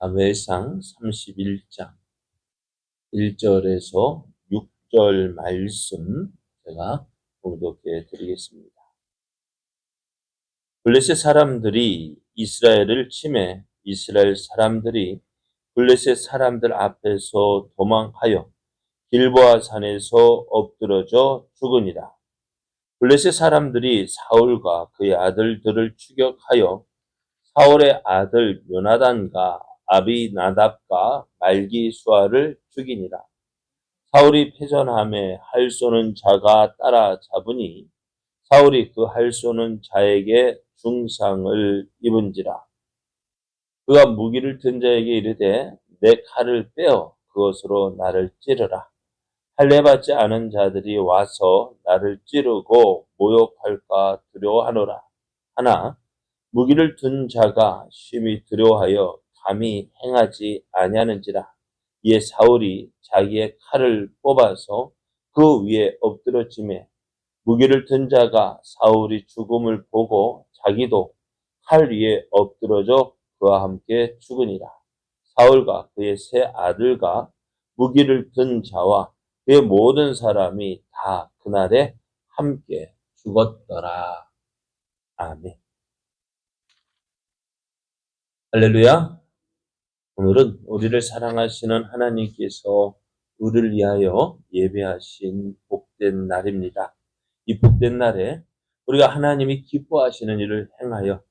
사무엘상 31장 1절에서 6절 말씀 제가 봉독해 드리겠습니다. 블레셋 사람들이 이스라엘을 치매 이스라엘 사람들이 블레셋 사람들 앞에서 도망하여 길보아 산에서 엎드러져 죽으니라. 블레셋 사람들이 사울과 그의 아들들을 추격하여 사울의 아들 요나단과 아비나답과 말기수아를 죽이니라. 사울이 패전함에 활 쏘는 자가 따라잡으니 사울이 그 활 쏘는 자에게 중상을 입은지라. 그가 무기를 든 자에게 이르되 내 칼을 빼어 그것으로 나를 찌르라. 할례받지 않은 자들이 와서 나를 찌르고 모욕할까 두려워하노라. 하나 무기를 든 자가 심히 두려워하여 감히 행하지 아니하는지라. 이에 사울이 자기의 칼을 뽑아서 그 위에 엎드러지매 무기를 든 자가 사울이 죽음을 보고 자기도 칼 위에 엎드러져 그와 함께 죽으니라. 사울과 그의 세 아들과 무기를 든 자와 그의 모든 사람이 다 그날에 함께 죽었더라. 아멘. 할렐루야. 오늘은 우리를 사랑하시는 하나님께서 우리를 위하여 예배하신 복된 날입니다. 이 복된 날에 우리가 하나님이 기뻐하시는 일을 행하여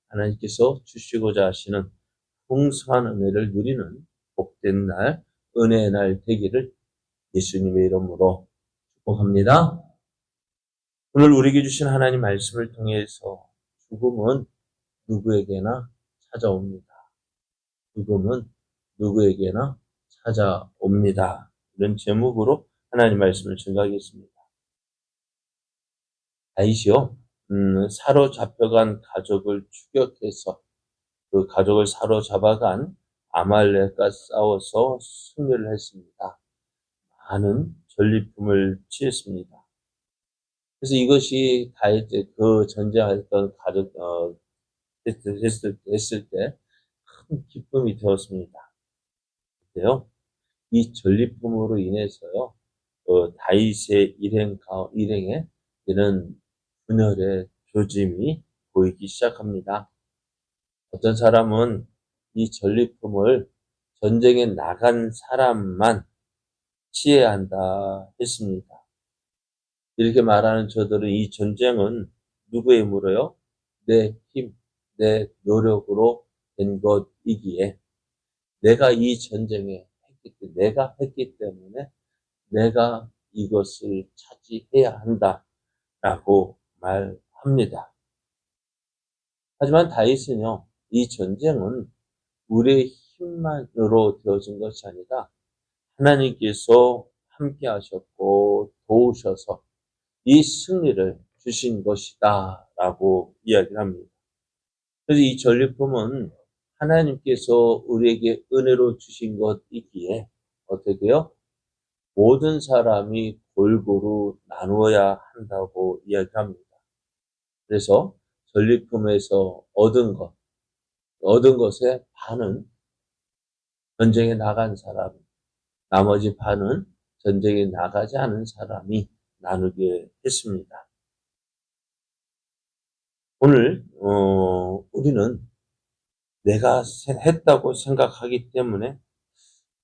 하나님께서 주시고자 하시는 풍성한 은혜를 누리는 복된 날, 은혜의 날 되기를 예수님의 이름으로 축복합니다. 오늘 우리에게 주신 하나님 말씀을 통해서 죽음은 누구에게나 찾아옵니다. 죽음은 누구에게나 찾아옵니다. 이런 제목으로 하나님 말씀을 증거하겠습니다. 다윗이요, 사로잡혀간 가족을 추격해서 그 가족을 사로잡아간 아말렉과 싸워서 승리를 했습니다. 많은 전리품을 취했습니다. 그래서 이것이 다윗의 그 전쟁했던 가족 했을 때 큰 기쁨이 되었습니다. 그런데요, 이 전리품으로 인해서요, 다윗의 일행에 이런 분열의 조짐이 보이기 시작합니다. 어떤 사람은 이 전리품을 전쟁에 나간 사람만 취해야 한다 했습니다. 이렇게 말하는 저들은 이 전쟁은 누구의 힘으로요? 내 힘, 내 노력으로 된 것이기에 내가 이 전쟁에 내가 했기 때문에 내가 이것을 차지해야 한다라고 말합니다. 하지만 다윗은요, 이 전쟁은 우리의 힘만으로 되어진 것이 아니라 하나님께서 함께 하셨고 도우셔서 이 승리를 주신 것이다 라고 이야기를 합니다. 그래서 이 전리품은 하나님께서 우리에게 은혜로 주신 것이기에 어떻게요? 모든 사람이 골고루 나누어야 한다고 이야기합니다. 그래서 전리품에서 얻은 것의 반은 전쟁에 나간 사람, 나머지 반은 전쟁에 나가지 않은 사람이 나누게 했습니다. 오늘 우리는 내가 했다고 생각하기 때문에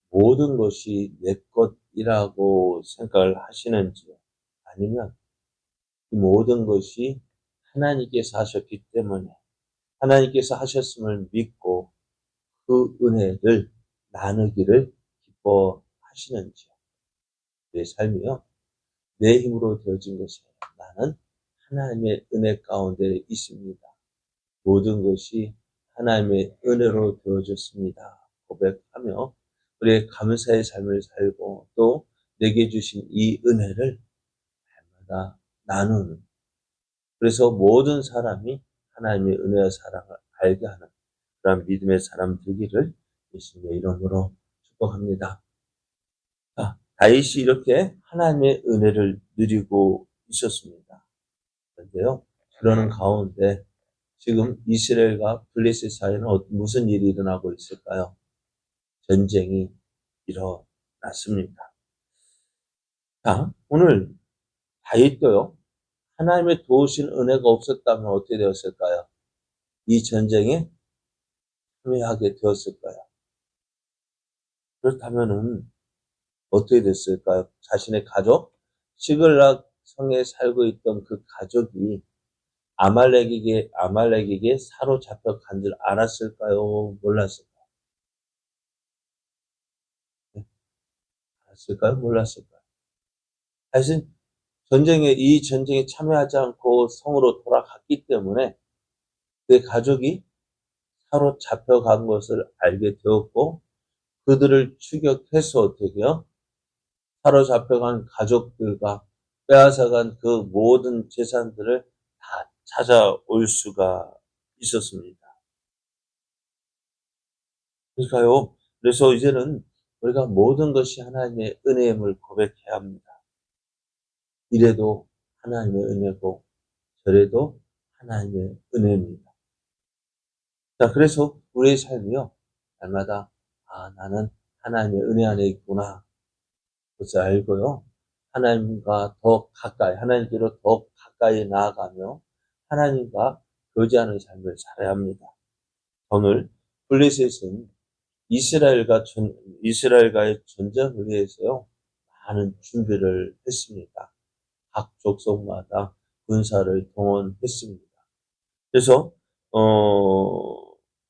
모든 것이 내 것이라고 생각을 하시는지요? 아니면 이 모든 것이 하나님께서 하셨기 때문에 하나님께서 하셨음을 믿고 그 은혜를 나누기를 기뻐하시는지요? 내 삶이요, 내 힘으로 되어진 것이 아니라 나는 하나님의 은혜 가운데 있습니다. 모든 것이 하나님의 은혜로 되어졌습니다. 고백하며 우리의 감사의 삶을 살고 또 내게 주신 이 은혜를 날마다 나누는, 그래서 모든 사람이 하나님의 은혜와 사랑을 알게 하는 그런 믿음의 사람 되기를 예수님의 이름으로 축복합니다. 다윗이 이렇게 하나님의 은혜를 누리고 있었습니다. 그런데요, 그러는 가운데 지금 이스라엘과 블레셋 사이에는 무슨 일이 일어나고 있을까요? 전쟁이 일어났습니다. 자, 오늘 다윗도요, 하나님의 도우신 은혜가 없었다면 어떻게 되었을까요? 이 전쟁에 참여하게 되었을까요? 그렇다면은 어떻게 됐을까요? 자신의 가족, 시글락 성에 살고 있던 그 가족이 아말렉에게 사로잡혀 간 줄 알았을까요? 몰랐을까요? 네, 알았을까요? 몰랐을까요? 사실 이 전쟁에 참여하지 않고 성으로 돌아갔기 때문에 그의 가족이 사로잡혀 간 것을 알게 되었고, 그들을 추격해서 어떻게 해요? 사로잡혀간 가족들과 빼앗아간 그 모든 재산들을 다 찾아올 수가 있었습니다. 그러니까요. 그래서 이제는 우리가 모든 것이 하나님의 은혜임을 고백해야 합니다. 이래도 하나님의 은혜고 저래도 하나님의 은혜입니다. 자, 그래서 우리의 삶이요, 날마다 나는 하나님의 은혜 안에 있구나, 그것을 알고요, 하나님께로 더 가까이 나아가며 하나님과 교제하는 삶을 살아야 합니다. 오늘 블레셋은 이스라엘과의 전쟁을 위해서요, 많은 준비를 했습니다. 각 족속마다 군사를 동원했습니다. 그래서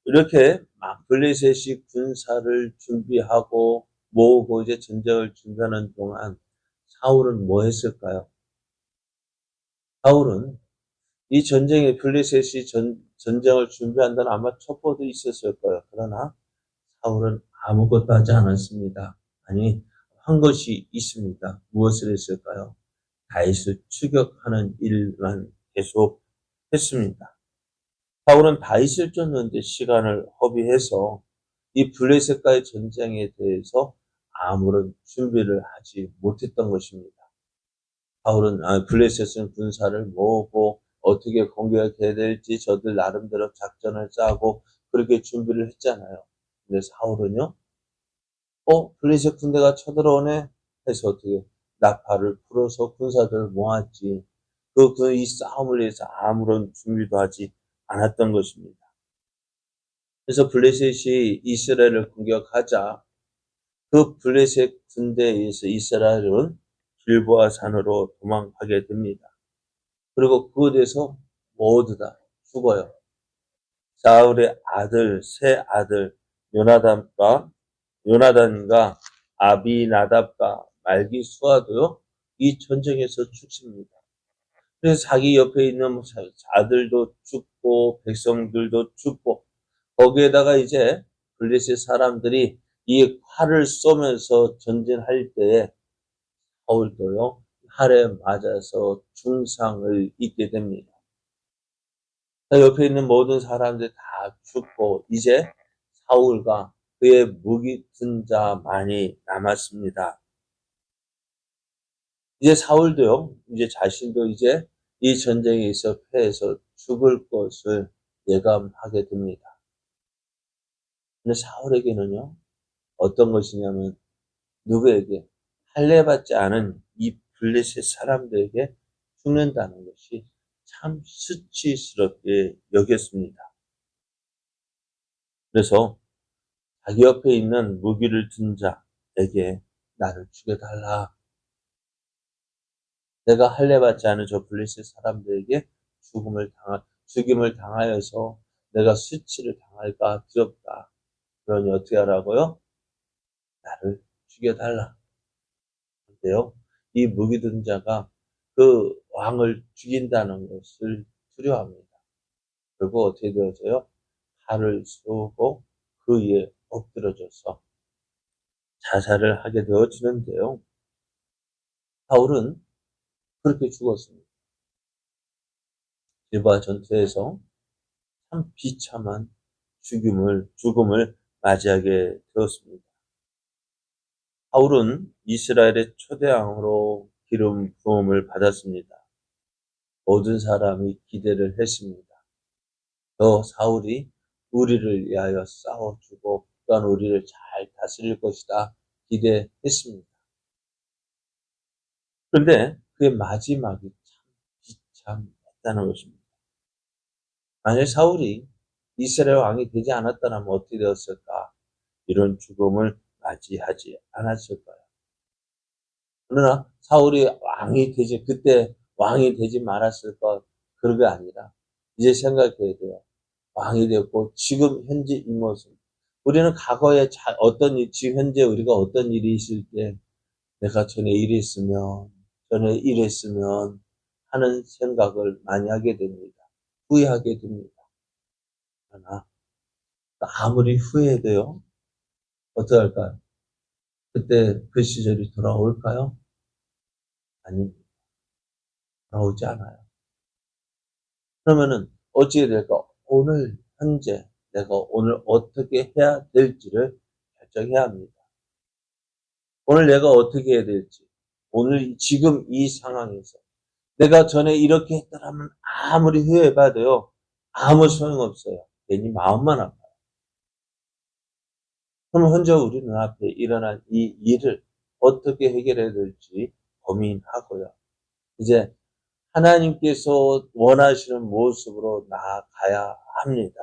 이렇게 막 블레셋이 군사를 준비하고 모으고 이제 전쟁을 준비하는 동안 사울은 뭐 했을까요? 사울은 이 전쟁에 블레셋이 전쟁을 준비한다는 아마 첩보도 있었을 거예요. 그러나 사울은 아무것도 하지 않았습니다. 아니, 한 것이 있습니다. 무엇을 했을까요? 다윗을 추격하는 일만 계속 했습니다. 사울은 다윗을 쫓는데 시간을 허비해서 이 블레셋과의 전쟁에 대해서 아무런 준비를 하지 못했던 것입니다. 블레셋은 군사를 모으고 어떻게 공격해야 될지 저들 나름대로 작전을 짜고 그렇게 준비를 했잖아요. 근데 사울은요, 블레셋 군대가 쳐들어오네 해서 어떻게 나팔을 불어서 군사들을 모았지. 이 싸움을 위해서 아무런 준비도 하지 않았던 것입니다. 그래서 블레셋이 이스라엘을 공격하자 그 블레셋 군대에 의해서 이스라엘은 길보아 산으로 도망가게 됩니다. 그리고 그곳에서 모두 다 죽어요. 사울의 세 아들 요나단과 아비나답과 말기수아도요, 이 전쟁에서 죽습니다. 그래서 자기 옆에 있는 아들도 죽고 백성들도 죽고, 거기에다가 이제 블레셋 사람들이 이 활을 쏘면서 전진할 때에 사울도요, 활에 맞아서 중상을 입게 됩니다. 옆에 있는 모든 사람들이 다 죽고 이제 사울과 그의 무기 든 자만이 남았습니다. 이제 사울도요, 이제 자신도 이제 이 전쟁에 있어 패해서 죽을 것을 예감하게 됩니다. 근데 사울에게는요, 어떤 것이냐면 누구에게 할례받지 않은 이 블레셋 사람들에게 죽는다는 것이 참 수치스럽게 여겼습니다. 그래서 자기 옆에 있는 무기를 든 자에게 나를 죽여달라. 내가 할례받지 않은 저 블레셋 사람들에게 죽임을 당하여서 내가 수치를 당할까 두렵다. 그러니 어떻게 하라고요? 나를 죽여달라. 근데요, 이 무기 든 자가 그 왕을 죽인다는 것을 두려워합니다. 결국 어떻게 되어져요? 칼을 쏘고 그 위에 엎드려져서 자살을 하게 되어지는데요. 사울은 그렇게 죽었습니다. 길보아 전투에서 참 비참한 죽음을 맞이하게 되었습니다. 사울은 이스라엘의 초대왕으로 기름 부음을 받았습니다. 모든 사람이 기대를 했습니다. 사울이 우리를 위하여 싸워주고 또한 우리를 잘 다스릴 것이다 기대했습니다. 그런데 그의 마지막이 참 비참했다는 것입니다. 만약 사울이 이스라엘 왕이 되지 않았다면 어떻게 되었을까? 이런 죽음을 맞이하지 않았을까요? 그러나 사울이 그때 왕이 되지 말았을까? 그런 게 아니라 이제 생각해야 돼요. 왕이 됐고 지금 현재 이 모습. 우리는 과거에 지금 현재 우리가 어떤 일이 있을 때 내가 전에 이랬으면 하는 생각을 많이 하게 됩니다. 후회하게 됩니다. 그러나 아무리 후회해도요, 어떡할까요? 그때 그 시절이 돌아올까요? 아닙니다. 돌아오지 않아요. 그러면은 어찌해야 될까? 오늘 현재 내가 오늘 어떻게 해야 될지를 결정해야 합니다. 오늘 내가 어떻게 해야 될지, 오늘 지금 이 상황에서 내가 전에 이렇게 했더라면 아무리 후회해봐도요, 아무 소용없어요. 괜히 마음만 아파요. 그럼 현재 우리 눈앞에 일어난 이 일을 어떻게 해결해야 될지 고민하고요. 이제 하나님께서 원하시는 모습으로 나아가야 합니다.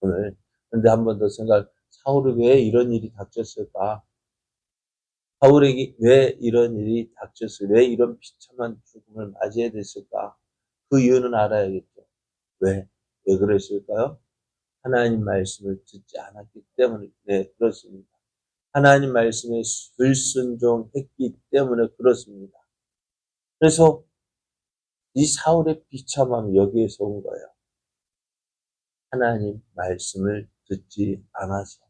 오늘. 근데 한 번 더 사울이 왜 이런 일이 닥쳤을까? 사울에게 왜 이런 일이 닥쳤을까? 왜 이런 비참한 죽음을 맞이해야 됐을까? 그 이유는 알아야겠죠. 왜? 왜 그랬을까요? 하나님 말씀을 듣지 않았기 때문에 그렇습니다. 하나님 말씀에 불순종했기 때문에 그렇습니다. 그래서 이 사울의 비참함이 여기에서 온 거예요. 하나님 말씀을 듣지 않아서.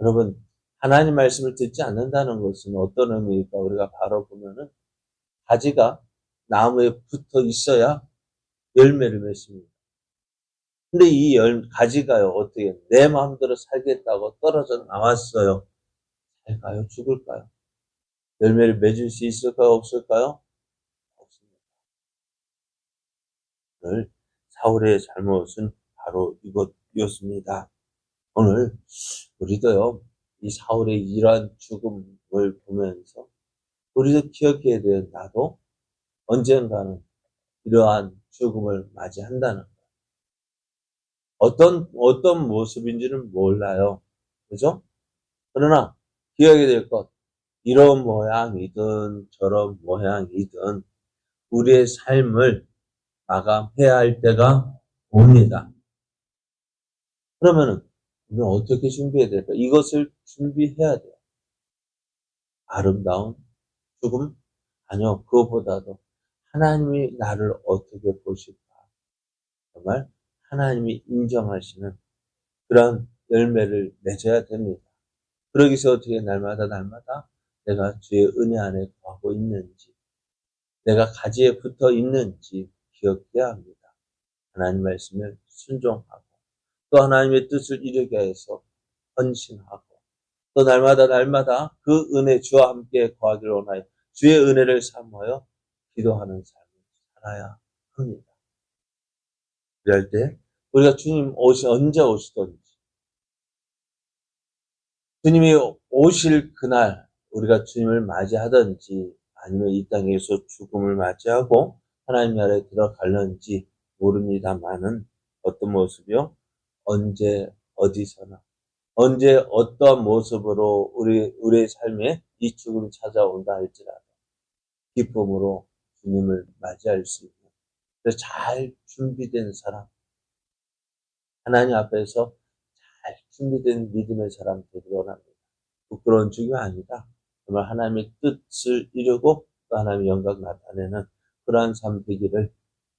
여러분, 하나님 말씀을 듣지 않는다는 것은 어떤 의미일까? 우리가 바로 보면은 가지가 나무에 붙어 있어야 열매를 맺습니다. 근데 이 가지가요, 어떻게 내 마음대로 살겠다고 떨어져 나왔어요. 살까요? 죽을까요? 열매를 맺을 수 있을까요? 없을까요? 없습니다. 오늘 사울의 잘못은 바로 이것이었습니다. 오늘 우리도요, 이 사울의 이러한 죽음을 보면서 우리도 기억해야 돼요. 나도 언젠가는 이러한 죽음을 맞이한다는 거. 어떤 모습인지는 몰라요. 그죠? 그러나 기억해야 될 것, 이런 모양이든 저런 모양이든 우리의 삶을 마감해야 할 때가 옵니다. 그러면은 우리는 어떻게 준비해야 될까? 이것을 준비해야 돼요. 아름다운 죽음? 아니요. 그것보다도 하나님이 나를 어떻게 보실까? 정말 하나님이 인정하시는 그런 열매를 맺어야 됩니다. 그러기 위해서 어떻게 날마다 내가 주의 은혜 안에 거하고 있는지, 내가 가지에 붙어 있는지 기억해야 합니다. 하나님 말씀을 순종하고 또 하나님의 뜻을 이루게 해서 헌신하고 또 날마다 그 은혜 주와 함께 거하기를 원하여 주의 은혜를 사모하여 기도하는 삶을 살아야 합니다. 그럴 때 우리가 주님 언제 오시든지 주님이 오실 그날 우리가 주님을 맞이하든지 아니면 이 땅에서 죽음을 맞이하고 하나님 나라에 들어갈는지 모릅니다만은 어떤 모습이요? 언제 어디서나 언제 어떠한 모습으로 우리의 삶에 이 죽음이 찾아온다 할지라도 기쁨으로 주님을 맞이할 수 있는 그래서 잘 준비된 사람 하나님 앞에서 잘 준비된 믿음의 사람 되기를 원합니다. 부끄러운 죽음이 아니다. 정말 하나님의 뜻을 이루고 또 하나님의 영광 나타내는 그러한 삶 되기를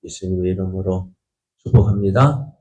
예수님의 이름으로 축복합니다.